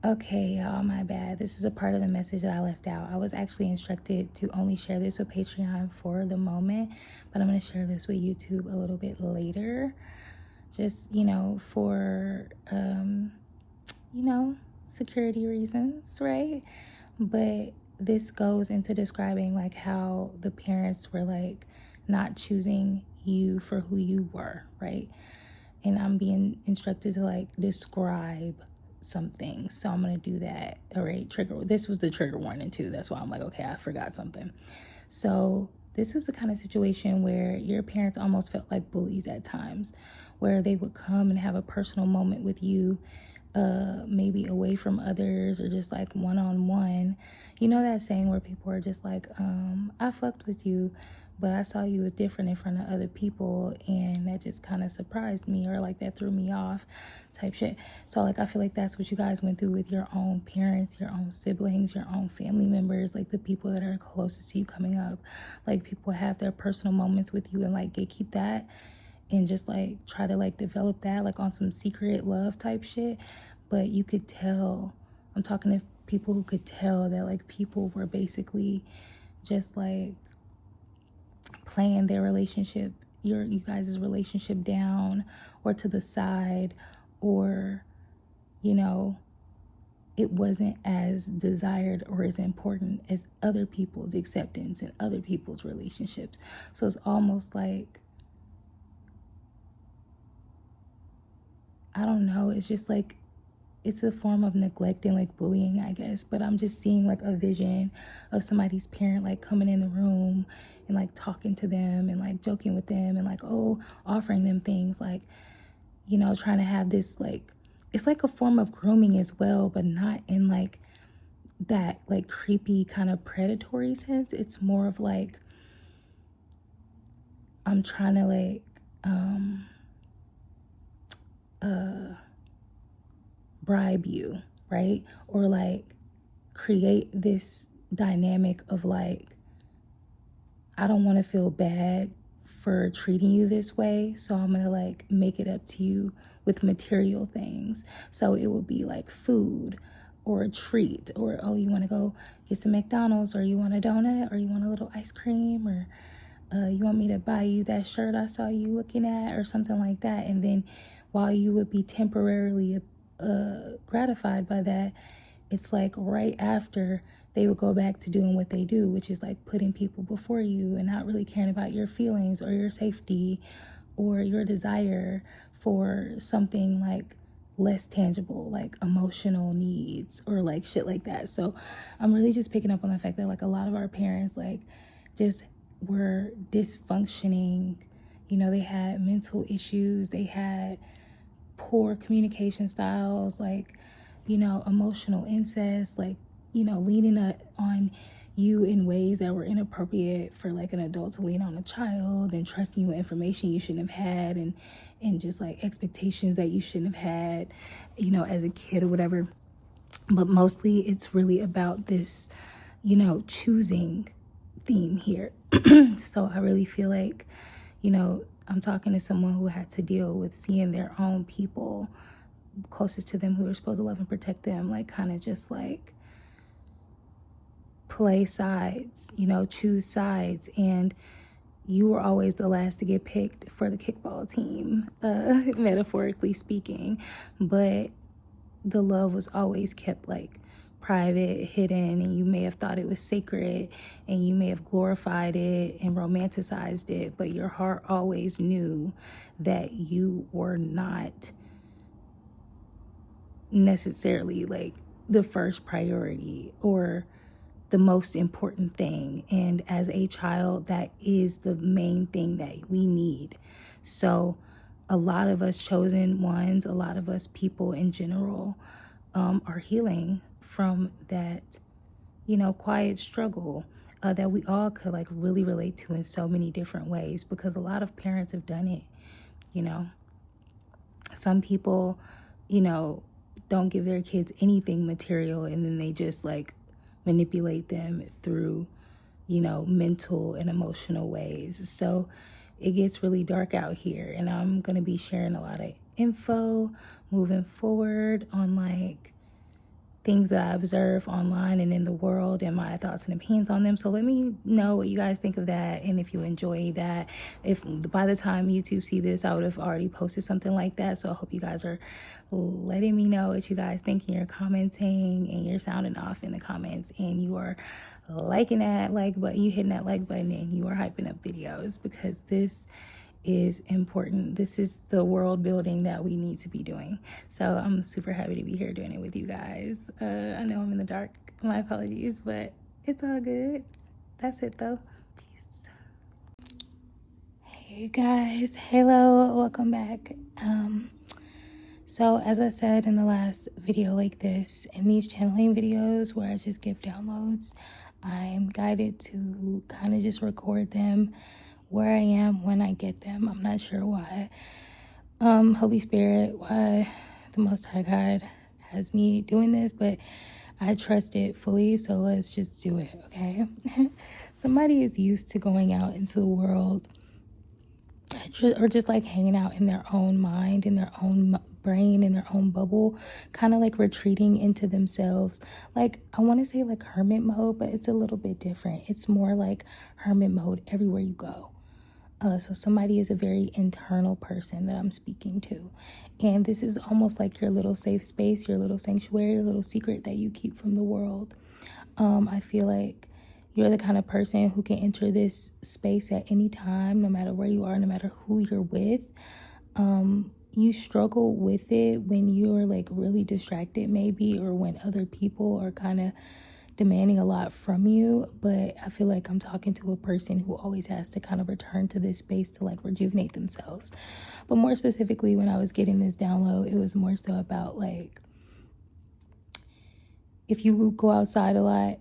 Okay, y'all, my bad. This is a part of the message that I left out. I was actually instructed to only share this with Patreon for the moment, but I'm going to share this with YouTube a little bit later. Just, for, security reasons, right? But this goes into describing like how the parents were like not choosing you for who you were, right? And I'm being instructed to like describe something. So I'm going to do that. All right, trigger. This was the trigger warning too. That's why I'm like, okay, I forgot something. So this was the kind of situation where your parents almost felt like bullies at times, where they would come and have a personal moment with you, maybe away from others or just like one-on-one. You know that saying where people are just like, I fucked with you, but I saw you was different in front of other people, and that just kind of surprised me, or like that threw me off type shit. So like I feel like that's what you guys went through with your own parents, your own siblings, your own family members, like the people that are closest to you coming up. Like people have their personal moments with you and like gatekeep that and just like try to like develop that like on some secret love type shit. But you could tell, I'm talking to people who could tell that like people were basically just like playing their relationship, you guys' relationship down or to the side, or you know, it wasn't as desired or as important as other people's acceptance and other people's relationships. So it's almost like, I don't know, it's just like it's a form of neglect and like bullying, I guess. But I'm just seeing like a vision of somebody's parent like coming in the room and like talking to them and like joking with them and like, oh, offering them things like, trying to have this like, it's like a form of grooming as well, but not in like that like creepy kind of predatory sense. It's more of like, I'm trying to like bribe you, right? Or like create this dynamic of like, I don't want to feel bad for treating you this way, so I'm gonna like make it up to you with material things. So it would be like food or a treat, or oh, you want to go get some McDonald's, or you want a donut, or you want a little ice cream, or you want me to buy you that shirt I saw you looking at, or something like that. And then while you would be temporarily gratified by that, it's like right after they would go back to doing what they do, which is like putting people before you and not really caring about your feelings or your safety or your desire for something like less tangible, like emotional needs or like shit like that. So I'm really just picking up on the fact that like a lot of our parents like just were dysfunctioning. They had mental issues, they had poor communication styles, like, emotional incest, like, leaning on you in ways that were inappropriate for like an adult to lean on a child, and trusting you with information you shouldn't have had, and just like expectations that you shouldn't have had, as a kid or whatever. But mostly it's really about this, choosing theme here. So I really feel like, I'm talking to someone who had to deal with seeing their own people closest to them who are supposed to love and protect them, like kind of just like play sides, choose sides. And you were always the last to get picked for the kickball team, metaphorically speaking. But the love was always kept like private, hidden, and you may have thought it was sacred, and you may have glorified it and romanticized it, but your heart always knew that you were not necessarily like the first priority or the most important thing. And as a child, that is the main thing that we need. So a lot of us chosen ones, a lot of us people in general, are healing from that, quiet struggle that we all could like really relate to in so many different ways, because a lot of parents have done it. you know some people, don't give their kids anything material, and then they just like manipulate them through, mental and emotional ways. So it gets really dark out here, and I'm going to be sharing a lot of info moving forward on like things that I observe online and in the world and my thoughts and opinions on them. So let me know what you guys think of that, and if you enjoy that. If by the time YouTube see this, I would have already posted something like that. So I hope you guys are letting me know what you guys think, and you're commenting and you're sounding off in the comments, and you are liking that like button, you hitting that like button, and you are hyping up videos, because this is important. This is the world building that we need to be doing. So I'm super happy to be here doing it with you guys. I know I'm in the dark. My apologies, but it's all good. That's it though. Peace. Hey guys, hello, welcome back. So as I said in the last video like this, in these channeling videos where I just give downloads, I'm guided to kind of just record them where I am when I get them. I'm not sure why. Holy Spirit, why the Most High God has me doing this, but I trust it fully, so let's just do it, okay? Somebody is used to going out into the world, or just like hanging out in their own mind, in their own brain, in their own bubble, kind of like retreating into themselves. Like, I want to say like hermit mode, but it's a little bit different. It's more like hermit mode everywhere you go. So somebody is a very internal person that I'm speaking to. And this is almost like your little safe space, your little sanctuary, your little secret that you keep from the world. I feel like you're the kind of person who can enter this space at any time, no matter where you are, no matter who you're with. You struggle with it when you're like really distracted maybe, or when other people are kind of demanding a lot from you. But I feel like I'm talking to a person who always has to kind of return to this space to like rejuvenate themselves. But more specifically, when I was getting this download, it was more so about like, if you go outside a lot,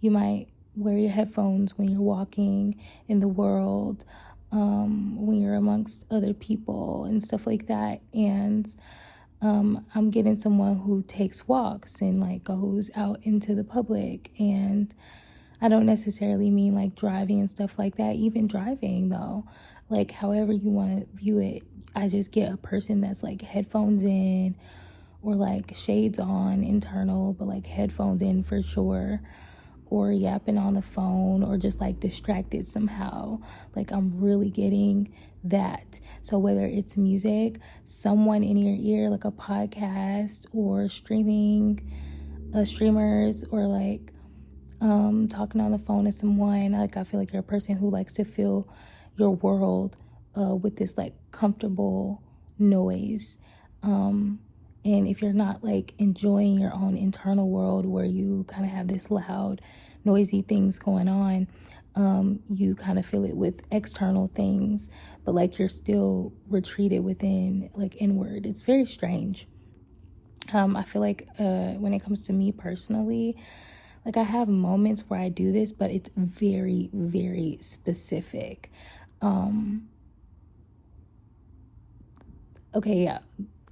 you might wear your headphones when you're walking in the world, when you're amongst other people and stuff like that. And I'm getting someone who takes walks and like goes out into the public. And I don't necessarily mean like driving and stuff like that. Even driving though, like however you want to view it, I just get a person that's like headphones in, or like shades on internal, but like headphones in for sure, or yapping on the phone, or just like distracted somehow. Like I'm really getting that. So whether it's music, someone in your ear, like a podcast, or streamers, or like talking on the phone to someone, like I feel like you're a person who likes to fill your world with this like comfortable noise. And if you're not like enjoying your own internal world, where you kind of have this loud, noisy things going on, you kind of feel it with external things, but like you're still retreated within, like inward. It's very strange. I feel like when it comes to me personally, like I have moments where I do this, but it's very, very specific. Okay, yeah.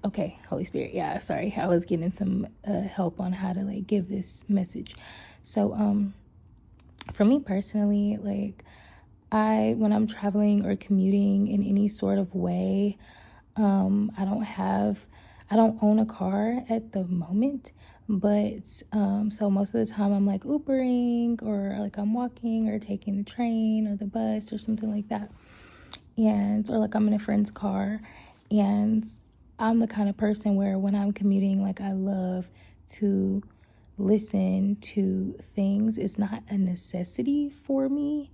Okay, Holy Spirit. Yeah, sorry. I was getting some help on how to like give this message. So for me personally, like when I'm traveling or commuting in any sort of way, I don't own a car at the moment, but so most of the time I'm like Ubering, or like I'm walking or taking the train or the bus or something like that. Or like I'm in a friend's car, and I'm the kind of person where when I'm commuting, like I love to listen to things. It's not a necessity for me.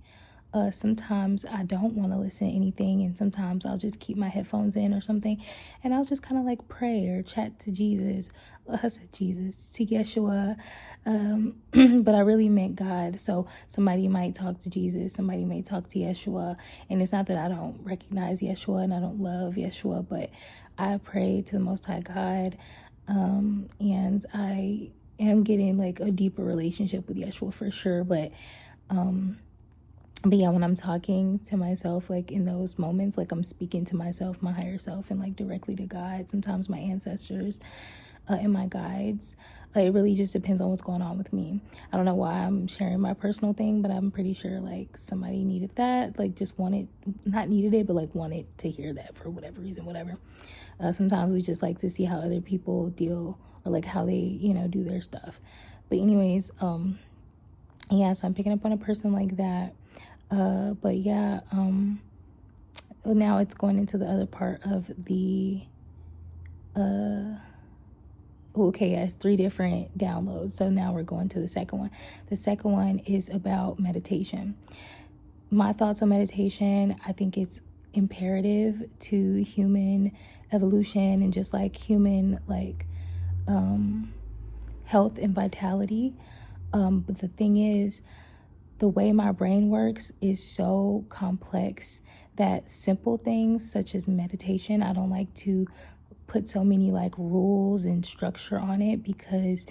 Sometimes I don't want to listen to anything, and sometimes I'll just keep my headphones in or something, and I'll just kind of like pray or chat to Jesus. I said Jesus, to Yeshua, but I really meant God. So somebody might talk to Jesus, somebody may talk to Yeshua, and it's not that I don't recognize Yeshua and I don't love Yeshua, but I pray to the Most High God, and I am getting like a deeper relationship with Yeshua for sure, but yeah, when I'm talking to myself, like in those moments, like I'm speaking to myself, my higher self, and like directly to God, sometimes my ancestors and my guides. Like, it really just depends on what's going on with me. I don't know why I'm sharing my personal thing, but I'm pretty sure like somebody needed that, like just wanted, not needed it, but like wanted to hear that for whatever reason, whatever. Sometimes we just like to see how other people deal, or like how they, do their stuff. But anyways, yeah, so I'm picking up on a person like that. But yeah, now it's going into the other part of the, okay, yes, 3 different downloads. So now we're going to the second one. The second one is about meditation. My thoughts on meditation: I think it's imperative to human evolution and just like human health and vitality. But the thing is, the way my brain works is so complex that simple things such as meditation, I don't like to put so many like rules and structure on it, because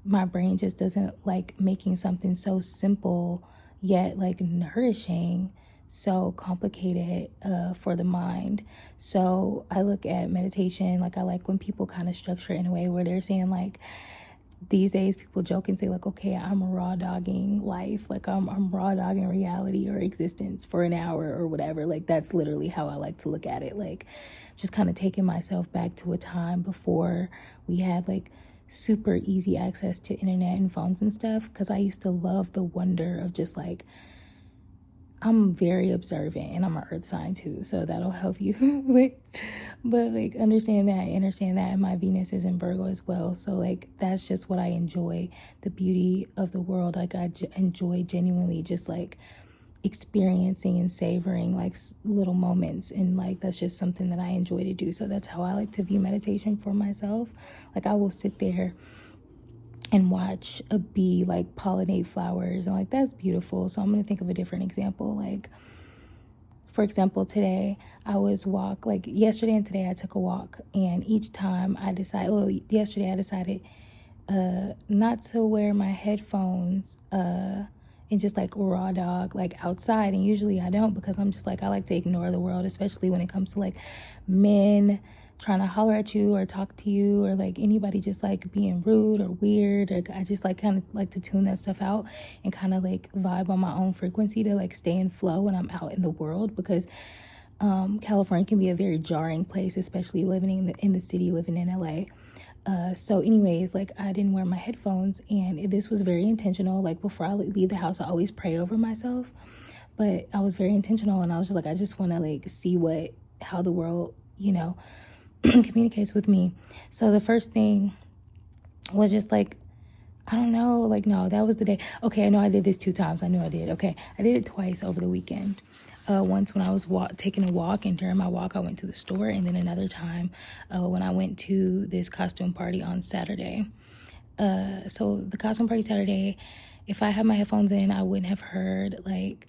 my brain just doesn't like making something so simple yet like nourishing so complicated for the mind. So I look at meditation, like I like when people kind of structure it in a way where they're saying like, these days people joke and say like, okay, I'm raw dogging life, like I'm raw dogging reality or existence for an hour or whatever. Like that's literally how I like to look at it, like just kind of taking myself back to a time before we had like super easy access to internet and phones and stuff, because I used to love the wonder of just like, I'm very observant and I'm an earth sign too, so that'll help you. But understand that, and my Venus is in Virgo as well. So like, that's just what I enjoy, the beauty of the world. Like I enjoy genuinely just like experiencing and savoring like little moments, and like that's just something that I enjoy to do. So that's how I like to view meditation for myself. Like I will sit there and watch a bee like pollinate flowers, and like that's beautiful. So I'm gonna think of a different example. Like for example, today I was yesterday and today I took a walk, and each time yesterday I decided not to wear my headphones and just like raw dog like outside. And usually I don't, because I'm just like, I like to ignore the world, especially when it comes to like men trying to holler at you or talk to you, or like anybody just like being rude or weird. Or I just like kind of like to tune that stuff out and kind of like vibe on my own frequency to like stay in flow when I'm out in the world, because California can be a very jarring place, especially living in the city, living in LA. So anyways, like I didn't wear my headphones, and this was very intentional. Like before I leave the house, I always pray over myself, but I was very intentional, and I was just like, I just want to like see how the world, communicates with me. So the first thing was just like, I don't know, like, no, that was the day. Okay, I know I did this 2 times. I knew I did. Okay, I did it twice over the weekend. Once when I was taking a walk, and during my walk I went to the store, and then another time when I went to this costume party on Saturday. So the costume party Saturday, if I had my headphones in, I wouldn't have heard like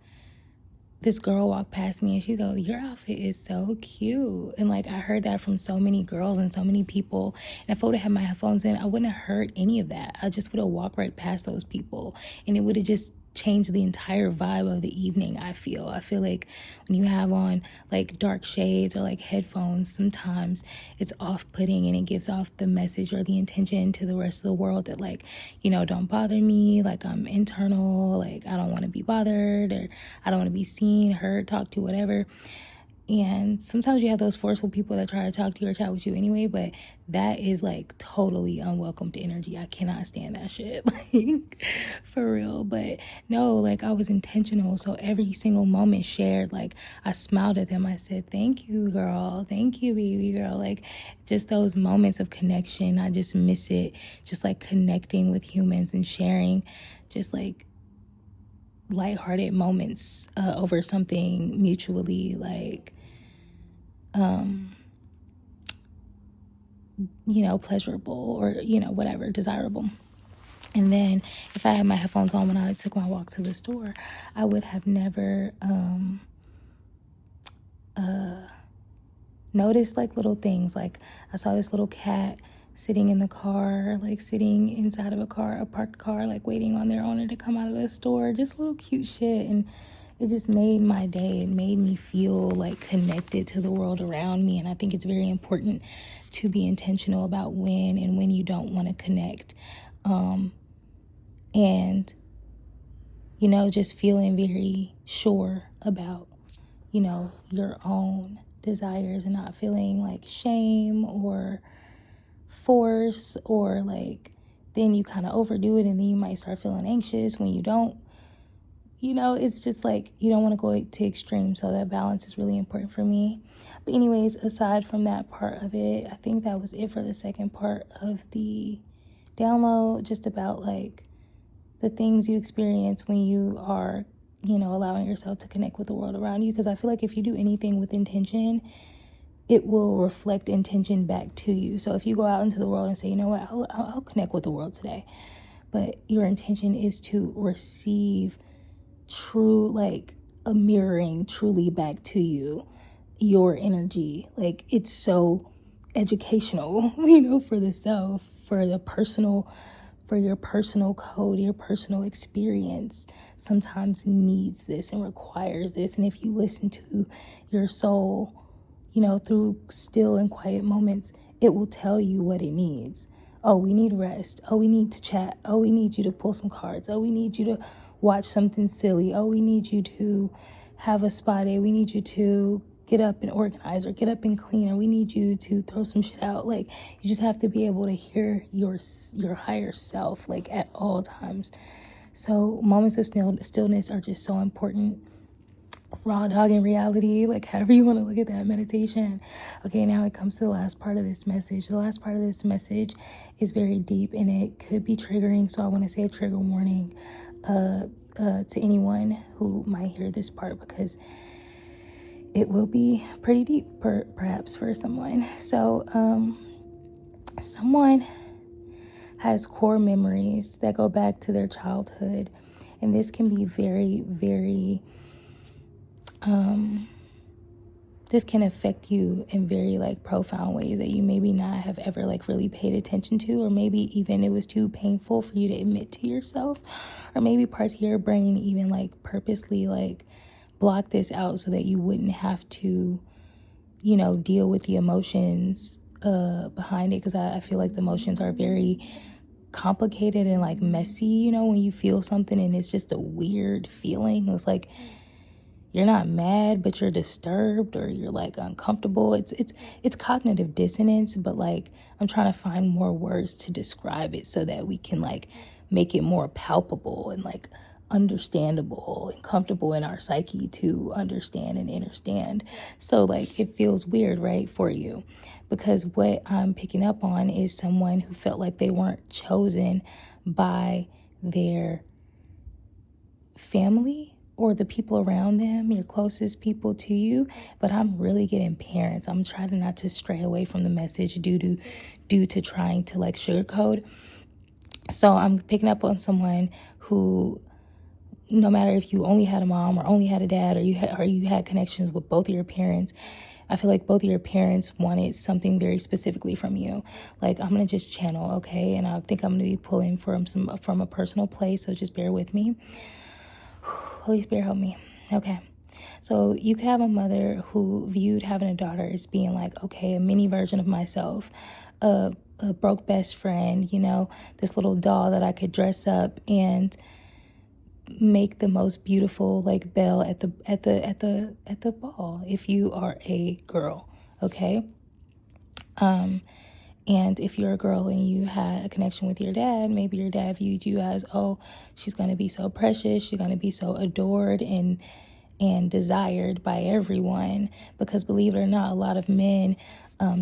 this girl walked past me, and she goes, your outfit is so cute. And like I heard that from so many girls and so many people, and if I would have had my headphones in, I wouldn't have heard any of that. I just would have walked right past those people, and it would have just changed the entire vibe of the evening. I feel like when you have on like dark shades or like headphones, sometimes it's off-putting, and it gives off the message or the intention to the rest of the world that like, don't bother me, like I'm internal, like I don't want to be bothered, or I don't want to be seen, heard, talked to, whatever. And sometimes you have those forceful people that try to talk to you or chat with you anyway, but that is like totally unwelcomed energy. I cannot stand that shit, like for real. But no, like I was intentional. So every single moment shared, like I smiled at them. I said, thank you, girl. Thank you, baby girl. Like just those moments of connection. I just miss it. Just like connecting with humans and sharing just like lighthearted moments over something mutually like pleasurable, or whatever, desirable. And then if I had my headphones on when I took my walk to the store, I would have never noticed like little things. Like I saw this little cat sitting in the car, like sitting inside of a parked car, like waiting on their owner to come out of the store. Just little cute shit. And it just made my day. It made me feel like connected to the world around me. And I think it's very important to be intentional about when you don't want to connect. And, just feeling very sure about, your own desires and not feeling like shame or force or like then you kind of overdo it and then you might start feeling anxious when you don't. It's just like you don't want to go to extreme. So that balance is really important for me. But anyways, aside from that part of it, I think that was it for the second part of the download, just about like the things you experience when you are, allowing yourself to connect with the world around you. Because I feel like if you do anything with intention, it will reflect intention back to you. So if you go out into the world and say, you know what, I'll connect with the world today, but your intention is to receive true, like a mirroring truly back to you, your energy. Like it's so educational, for the self, for your personal code, your personal experience sometimes needs this and requires this. And if you listen to your soul, through still and quiet moments, it will tell you what it needs. Oh, we need rest. Oh, we need to chat. Oh, we need you to pull some cards. Oh, we need you to watch something silly. Oh, we need you to have a spa day. We need you to get up and organize or get up and clean, or we need you to throw some shit out. Like, you just have to be able to hear your higher self, like, at all times. So moments of stillness are just so important. Raw dog in reality, like however you want to look at that meditation. Okay, now it comes to the last part of this message. The last part of this message is very deep and it could be triggering, so I want to say a trigger warning to anyone who might hear this part, because it will be pretty deep perhaps for someone. So someone has core memories that go back to their childhood, and this can be very, very this can affect you in very like profound ways that you maybe not have ever like really paid attention to, or maybe even it was too painful for you to admit to yourself, or maybe parts of your brain even like purposely like block this out so that you wouldn't have to, deal with the emotions behind it. Because I feel like the emotions are very complicated and like messy, when you feel something and it's just a weird feeling. It's like you're not mad, but you're disturbed, or you're like uncomfortable. It's cognitive dissonance, but like I'm trying to find more words to describe it so that we can like make it more palpable and like understandable and comfortable in our psyche to understand and understand. So like it feels weird, right, for you, because what I'm picking up on is someone who felt like they weren't chosen by their family or the people around them, your closest people to you. But I'm really getting parents. I'm trying not to stray away from the message due to trying to like sugarcoat. So I'm picking up on someone who, no matter if you only had a mom or only had a dad, or you had connections with both of your parents, I feel like both of your parents wanted something very specifically from you. Like, I'm going to just channel, okay? And I think I'm going to be pulling from a personal place, so just bear with me. Holy Spirit, help me. Okay. So you could have a mother who viewed having a daughter as being like, okay, a mini version of myself, a broke best friend, this little doll that I could dress up and make the most beautiful like belle at the ball if you are a girl, okay? And if you're a girl and you had a connection with your dad, maybe your dad viewed you as, oh, she's going to be so precious, she's going to be so adored and desired by everyone. Because believe it or not, a lot of men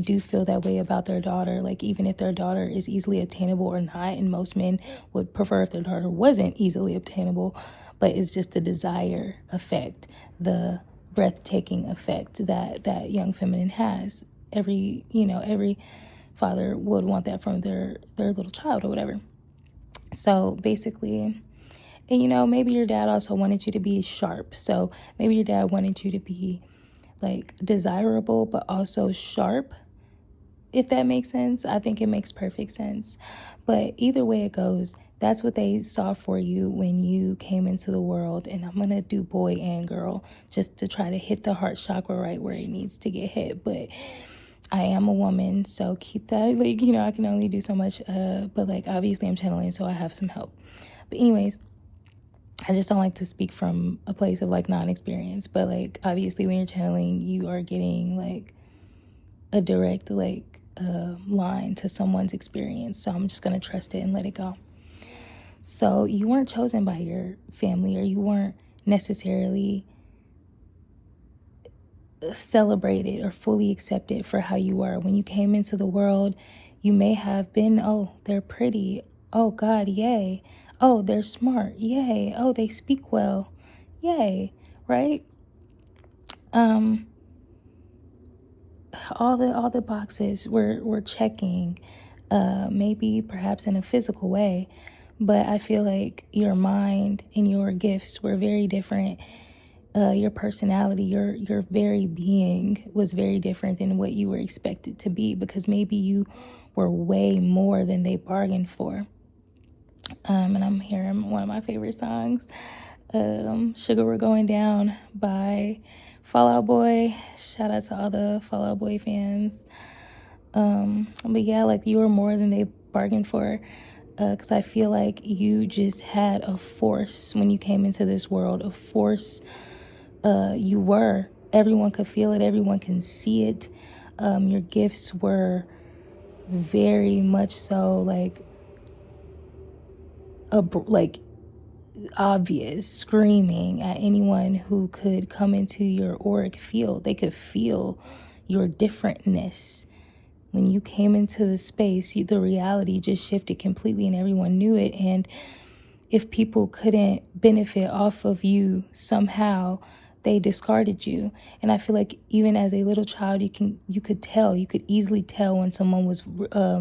do feel that way about their daughter, like even if their daughter is easily obtainable or not. And most men would prefer if their daughter wasn't easily obtainable, but it's just the desire effect, the breathtaking effect that young feminine has. Every father would want that from their little child or whatever. So basically, and maybe your dad also wanted you to be sharp. So maybe your dad wanted you to be like desirable, but also sharp if that makes sense. I think it makes perfect sense. But either way it goes, that's what they saw for you when you came into the world. And I'm going to do boy and girl just to try to hit the heart chakra right where it needs to get hit. But I am a woman, so keep that, like, I can only do so much. But like, obviously I'm channeling, so I have some help. But anyways, I just don't like to speak from a place of like non-experience. But like, obviously when you're channeling, you are getting like a direct like line to someone's experience. So I'm just going to trust it and let it go. So you weren't chosen by your family, or you weren't necessarily celebrated or fully accepted for how you were. When you came into the world, you may have been, oh, they're pretty. Oh, God, yay. Oh, they're smart. Yay. Oh, they speak well. Yay. Right? All the boxes we're checking, maybe perhaps in a physical way, but I feel like your mind and your gifts were very different. Your personality, your very being was very different than what you were expected to be, because maybe you were way more than they bargained for. And I'm hearing one of my favorite songs, Sugar We're Going Down by Fall Out Boy. Shout out to all the Fall Out Boy fans. But yeah, like, you were more than they bargained for. Because I feel like you just had a force when you came into this world, a force. You were. Everyone could feel it. Everyone can see it. Your gifts were very much so like obvious, screaming at anyone who could come into your auric field. They could feel your differentness. When you came into the space, the reality just shifted completely, and everyone knew it. And if people couldn't benefit off of you somehow, they discarded you. And I feel like even as a little child, you could easily tell when someone was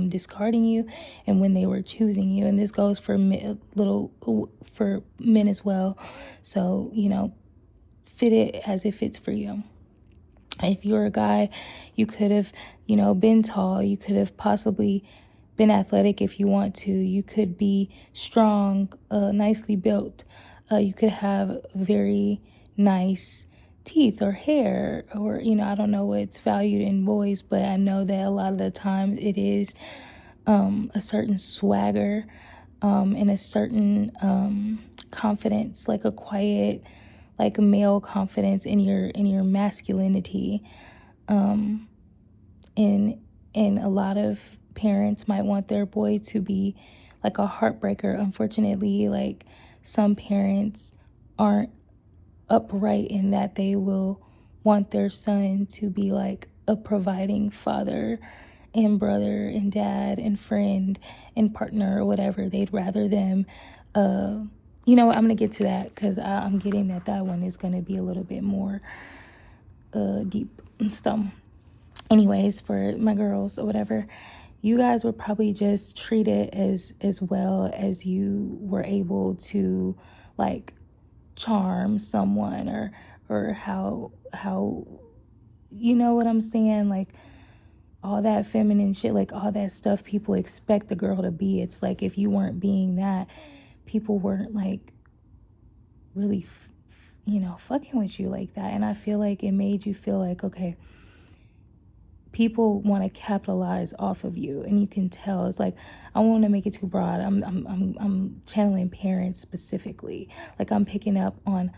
discarding you and when they were choosing you. And this goes for for men as well. So, fit it as it fits for you. If you're a guy, you could have, been tall. You could have possibly been athletic if you want to. You could be strong, nicely built. You could have very nice teeth or hair, or, I don't know what's valued in boys, but I know that a lot of the time it is a certain swagger and a certain confidence, like a quiet, like male confidence in your masculinity. And a lot of parents might want their boy to be like a heartbreaker. Unfortunately, like, some parents aren't upright in that they will want their son to be like a providing father and brother and dad and friend and partner or whatever. They'd rather them, I'm going to get to that, because I'm getting that one is going to be a little bit more deep. So anyways, for my girls or whatever, you guys were probably just treated as well as you were able to, like, charm someone, or how you know what I'm saying, like, all that feminine shit, like all that stuff people expect a girl to be. It's like, if you weren't being that, people weren't like really fucking with you like that. And I feel like it made you feel like, okay, people want to capitalize off of you, and you can tell. It's like, I don't want to make it too broad. I'm channeling parents specifically. Like, I'm picking up on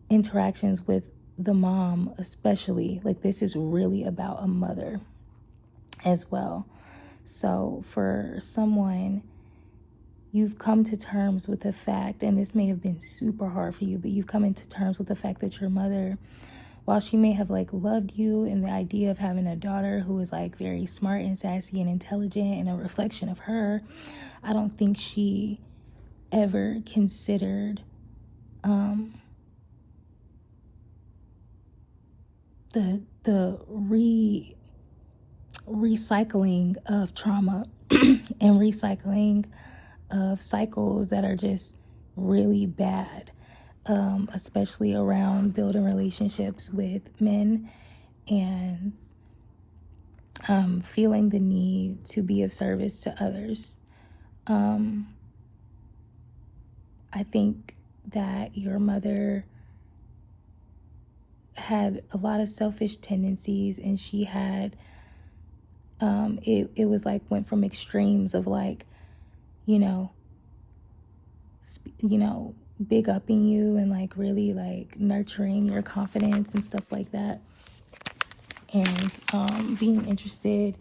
interactions with the mom, especially. Like, this is really about a mother as well. So for someone, you've come to terms with the fact, and this may have been super hard for you, but you've come into terms with the fact that your mother, while she may have like loved you, and the idea of having a daughter who is like very smart and sassy and intelligent and a reflection of her, I don't think she ever considered the recycling of trauma and recycling of cycles that are just really bad, especially around building relationships with men. And feeling the need to be of service to others. I think that your mother had a lot of selfish tendencies, and she had it was like went from extremes of like, you know, big upping you and like really like nurturing your confidence and stuff like that, and being interested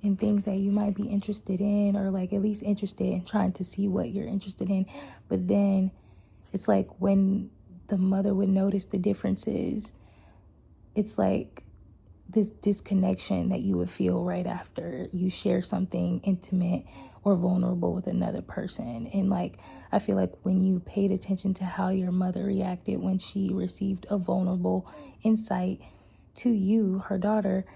in things that you might be interested in, or like at least interested in trying to see what you're interested in. But then it's like when the mother would notice the differences, it's like this disconnection that you would feel right after you share something intimate or vulnerable with another person. And like, I feel like when you paid attention to how your mother reacted when she received a vulnerable insight to you, her daughter,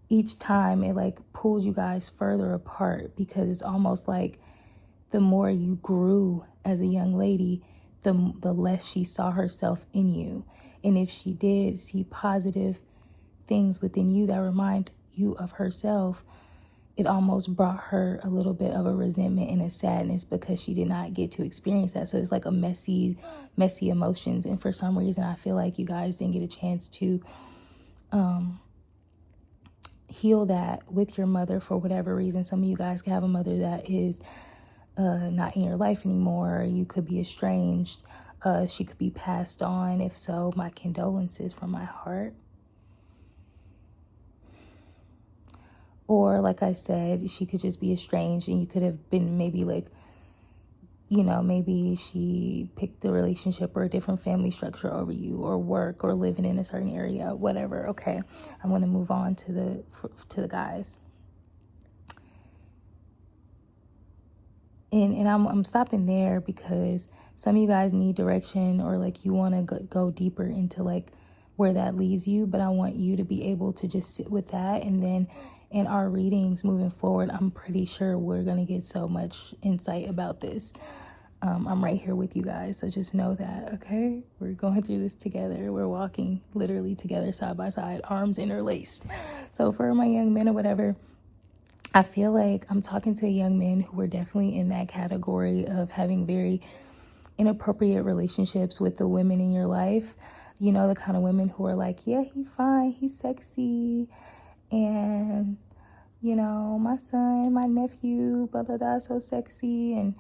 each time it like pulled you guys further apart, because it's almost like the more you grew as a young lady, the less she saw herself in you. And if she did see positive things within you that remind you of herself, it almost brought her a little bit of a resentment and a sadness because she did not get to experience that. So it's like a messy emotions. And for some reason, I feel like you guys didn't get a chance to heal that with your mother for whatever reason. Some of you guys can have a mother that is not in your life anymore. You could be estranged. She could be passed on. If so, my condolences from my heart. Or like I said, she could just be estranged, and you could have been maybe like, maybe she picked a relationship or a different family structure over you, or work, or living in a certain area, whatever. Okay, I'm going to move on to the guys. And I'm stopping there because some of you guys need direction, or like you want to go deeper into like where that leaves you. But I want you to be able to just sit with that. And then in our readings moving forward, I'm pretty sure we're going to get so much insight about this. I'm right here with you guys. So just know that, okay? We're going through this together. We're walking literally together, side by side, arms interlaced. So for my young men or whatever, I feel like I'm talking to young men who are definitely in that category of having very inappropriate relationships with the women in your life. You know, the kind of women who are like, yeah, he's fine, he's sexy, and, my son, my nephew, blah, blah, blah, so sexy. And,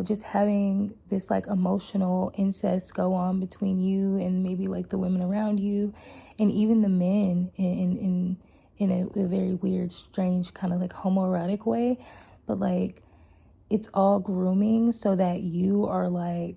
just having this like emotional incest go on between you and maybe like the women around you, and even the men in a very weird, strange kind of like homoerotic way. But like, it's all grooming so that you are like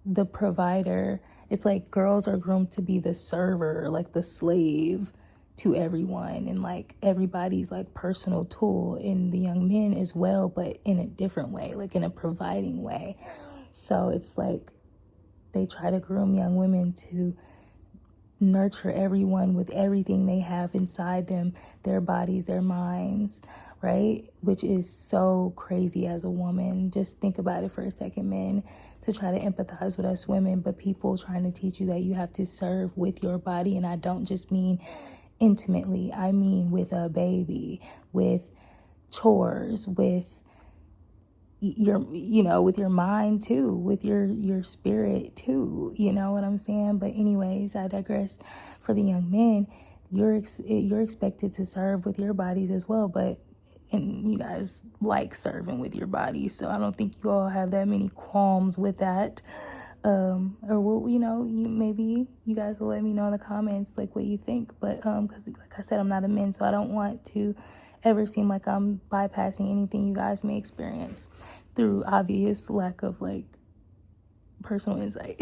the provider. It's like girls are groomed to be the server, like the slave to everyone, and like everybody's like personal tool, and the young men as well, but in a different way, like in a providing way. So it's like they try to groom young women to nurture everyone with everything they have inside them, their bodies, their minds, right? Which is so crazy as a woman. Just think about it for a second, men, to try to empathize with us women, but people trying to teach you that you have to serve with your body. And I don't just mean intimately, I mean with a baby, with chores, with with your mind too, with your spirit too, you know what I'm saying? But anyways, I digress. For the young men, you're expected to serve with your bodies as well, and you guys like serving with your bodies, so I don't think you all have that many qualms with that. Or what, maybe you guys will let me know in the comments like what you think. But because like I said, I'm not a man, so I don't want to ever seem like I'm bypassing anything you guys may experience through obvious lack of like personal insight.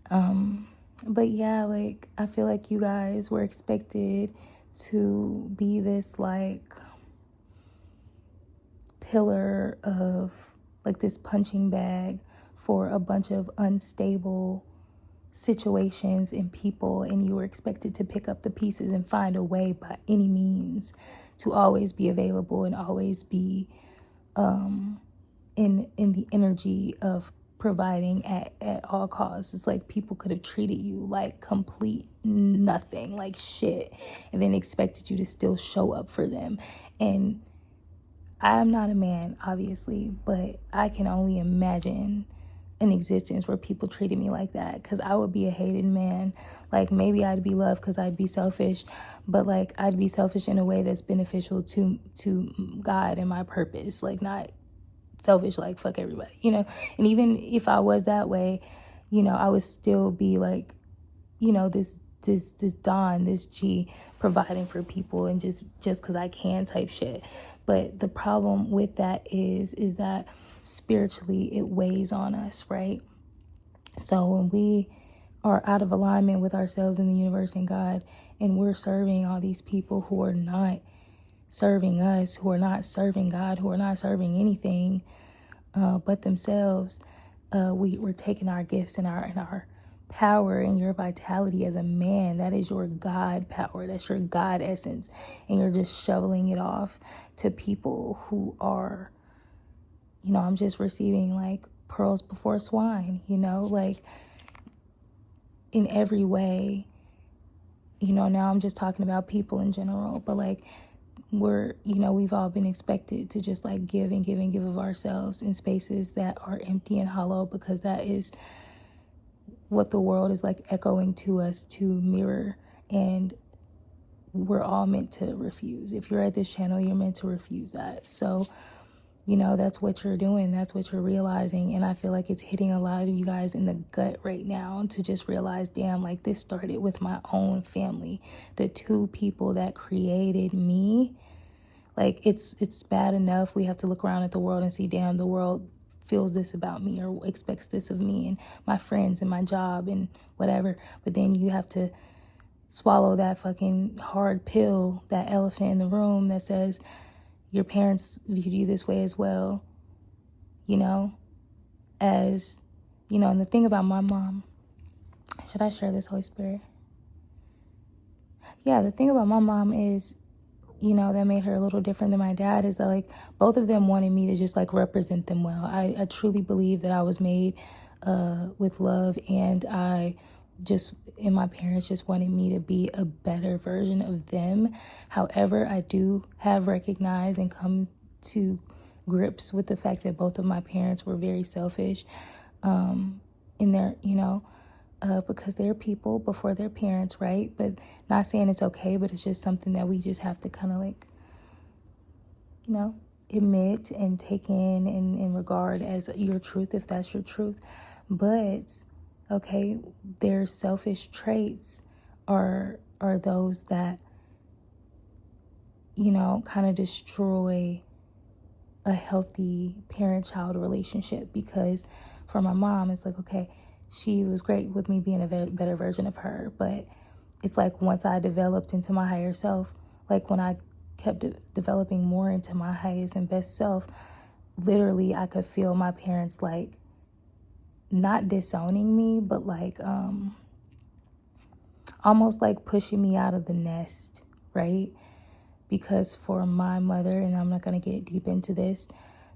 But yeah, like I feel like you guys were expected to be this like pillar of like this punching bag for a bunch of unstable situations and people, and you were expected to pick up the pieces and find a way by any means to always be available and always be in the energy of providing at all costs. It's like people could have treated you like complete nothing, like shit, and then expected you to still show up for them. And I'm not a man, obviously, but I can only imagine an existence where people treated me like that, because I would be a hated man. Like, maybe I'd be loved because I'd be selfish, but like I'd be selfish in a way that's beneficial to God and my purpose, like not selfish like fuck everybody, you know. And even if I was that way, you know, I would still be like, you know, this Don, this G, providing for people and just because I can type shit. But the problem with that is that spiritually it weighs on us, right? So when we are out of alignment with ourselves and the universe and God, and we're serving all these people who are not serving us, who are not serving God, who are not serving anything but themselves, we're taking our gifts and our power and your vitality as a man. That is your God power. That's your God essence. And you're just shoveling it off to people who are, you know, I'm just receiving like pearls before swine, you know, like in every way. You know, now I'm just talking about people in general, but like we've all been expected to just like give and give and give of ourselves in spaces that are empty and hollow, because that is what the world is like echoing to us to mirror. And we're all meant to refuse. If you're at this channel, you're meant to refuse that. So, you know, that's what you're doing. That's what you're realizing. And I feel like it's hitting a lot of you guys in the gut right now to just realize, damn, like this started with my own family. The two people that created me. Like it's bad enough we have to look around at the world and see, damn, the world feels this about me or expects this of me and my friends and my job and whatever. But then you have to swallow that fucking hard pill, that elephant in the room that says your parents viewed you this way as well, you know, as, you know. And the thing about my mom, should I share this, Holy Spirit? Yeah, the thing about my mom is, you know, that made her a little different than my dad is that like both of them wanted me to just like represent them well. I truly believe that I was made with love, and my parents just wanted me to be a better version of them. However, I do have recognized and come to grips with the fact that both of my parents were very selfish in their, you know, because they're people before their parents, right? But not saying it's okay, but it's just something that we just have to kind of like, you know, admit and take in regard as your truth, if that's your truth. But okay, their selfish traits are those that, you know, kind of destroy a healthy parent-child relationship. Because for my mom, it's like, okay, she was great with me being a better version of her, but it's like once I developed into my higher self, like when I kept developing more into my highest and best self, literally I could feel my parents like not disowning me, but like almost like pushing me out of the nest, right? Because for my mother, and I'm not going to get deep into this,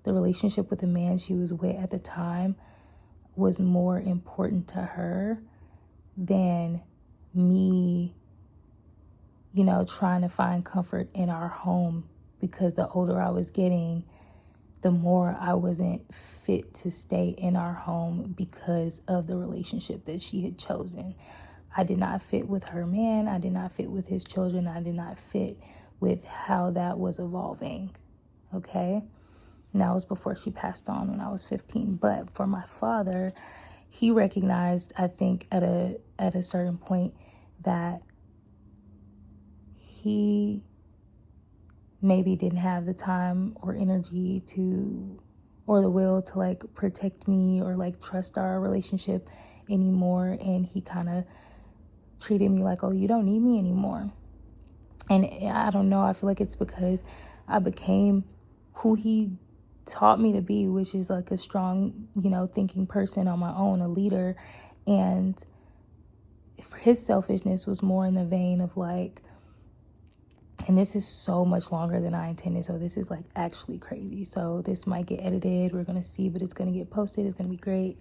the relationship with the man she was with at the time was more important to her than me, you know, trying to find comfort in our home. Because the older I was getting, the more I wasn't fit to stay in our home because of the relationship that she had chosen. I did not fit with her man. I did not fit with his children. I did not fit with how that was evolving. Okay? And that was before she passed on when I was 15. But for my father, he recognized, I think, at a certain point that he maybe didn't have the time or energy to, or the will to like protect me or like trust our relationship anymore. And he kind of treated me like, oh, you don't need me anymore. And I don't know, I feel like it's because I became who he taught me to be, which is like a strong, you know, thinking person on my own, a leader. And his selfishness was more in the vein of like, and this is so much longer than I intended, so this is like actually crazy. So this might get edited, we're going to see, but it's going to get posted, it's going to be great.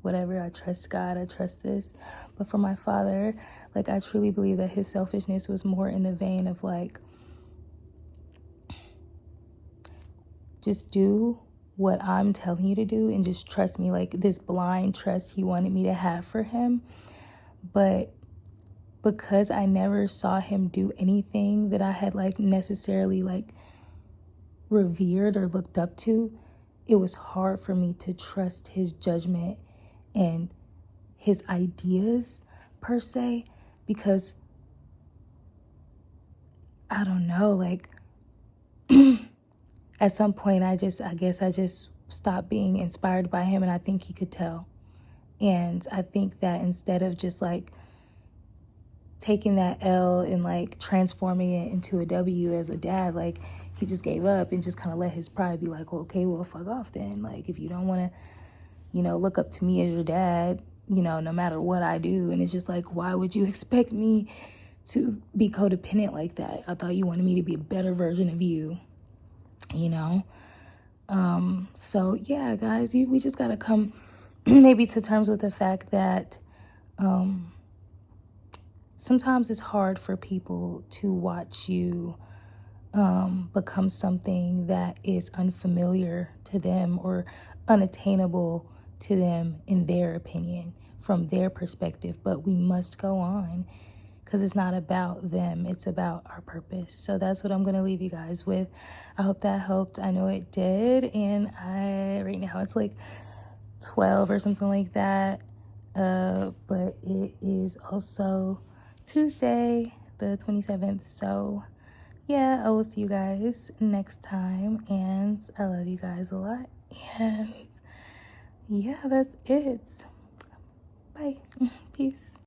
whatever. I trust God, I trust this. But for my father, like, I truly believe that his selfishness was more in the vein of like, just do what I'm telling you to do and just trust me, like this blind trust he wanted me to have for him. But because I never saw him do anything that I had like necessarily like revered or looked up to, it was hard for me to trust his judgment and his ideas per se, because I don't know, like at some point I guess I just stopped being inspired by him, and I think he could tell. And I think that instead of just like taking that L and like transforming it into a W as a dad, like he just gave up and just kind of let his pride be like, well, okay, well, fuck off then. Like, if you don't want to, look up to me as your dad, no matter what I do. And it's just like, why would you expect me to be codependent like that? I thought you wanted me to be a better version of you, So yeah, guys, we just got to come maybe to terms with the fact that sometimes it's hard for people to watch you become something that is unfamiliar to them or unattainable to them in their opinion, from their perspective. But we must go on because it's not about them. It's about our purpose. So that's what I'm going to leave you guys with. I hope that helped. I know it did. And right now it's like 12 or something like that. But it is also Tuesday, the 27th. So yeah, I will see you guys next time. And I love you guys a lot. And yeah, that's it. Bye. Peace.